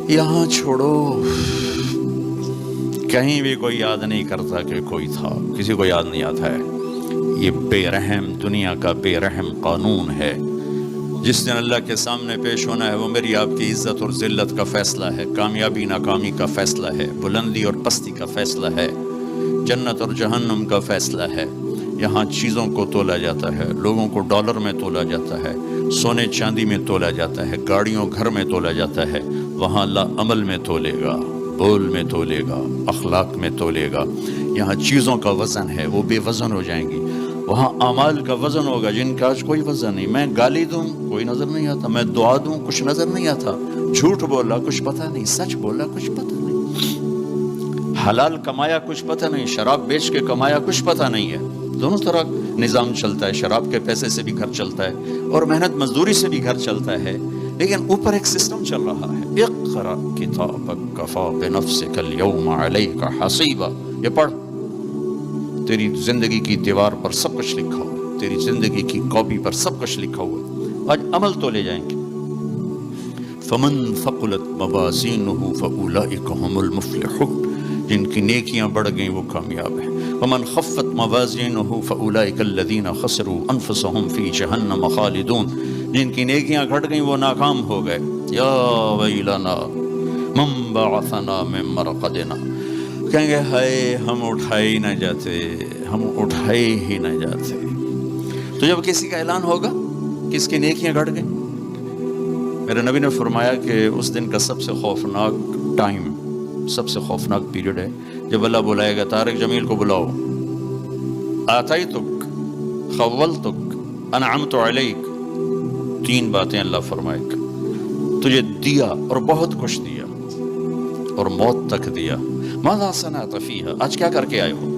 یہاں چھوڑو، کہیں بھی کوئی یاد نہیں کرتا کہ کوئی تھا، کسی کو یاد نہیں آتا ہے۔ یہ بے رحم دنیا کا بے رحم قانون ہے۔ جس دن اللہ کے سامنے پیش ہونا ہے وہ میری آپ کی عزت اور ذلت کا فیصلہ ہے، کامیابی ناکامی کا فیصلہ ہے، بلندی اور پستی کا فیصلہ ہے، جنت اور جہنم کا فیصلہ ہے۔ یہاں چیزوں کو تولا جاتا ہے، لوگوں کو ڈالر میں تولا جاتا ہے، سونے چاندی میں تولا جاتا ہے، گاڑیوں گھر میں تولا جاتا ہے۔ وہاں اللہ عمل میں تولے گا، بول میں تولے گا، اخلاق میں تولے گا۔ یہاں چیزوں کا وزن ہے، وہ بے وزن ہو جائیں گی۔ وہاں اعمال کا وزن ہوگا جن کا آج کوئی وزن نہیں۔ میں گالی دوں کوئی نظر نہیں آتا، میں دعا دوں کچھ نظر نہیں آتا، جھوٹ بولا کچھ پتہ نہیں، سچ بولا کچھ پتہ نہیں، حلال کمایا کچھ پتہ نہیں، شراب بیچ کے کمایا کچھ پتہ نہیں ہے۔ دونوں طرح نظام چلتا ہے، شراب کے پیسے سے بھی گھر چلتا ہے اور محنت مزدوری سے بھی گھر چلتا ہے، لیکن اوپر ایک سسٹم چل رہا ہے۔ اقرأ کتابک کفی بنفسک اليوم علیک حسیبا، یہ پڑھ، تیری زندگی کی دیوار پر سب کچھ لکھا ہوا ہے، تیری زندگی کی کاپی پر سب کچھ لکھا ہوا ہے۔ آج عمل تو لے جائیں گے۔ فمن ثقلت موازینہ فاولئک هم المفلحون، جن کی نیکیاں بڑھ گئیں وہ کامیاب ہیں۔ ومن خفت موازینہ فاولئک الذین خسروا انفسهم فی جہنم خالدون، جن کی نیکیاں گھٹ گئیں وہ ناکام ہو گئے۔ یا ویلنا من بعثنا من مرقدنا، کہیں گے ہائے ہم اٹھائے ہی نہ جاتے، ہم اٹھائے ہی نہ جاتے۔ تو جب کسی کا اعلان ہوگا کہ اس کی نیکیاں گھٹ گئیں، میرے نبی نے فرمایا کہ اس دن کا سب سے خوفناک ٹائم، سب سے خوفناک پیریڈ ہے جب اللہ بلائے گا طارق جمیل کو بلاؤ، آتیتک خولتک انعمت علیک، تین باتیں اللہ فرمائے گا، تجھے دیا اور بہت کچھ دیا اور موت تک دیا۔ ماذا صنعت فیہا، آج کیا کر کے آئے ہو؟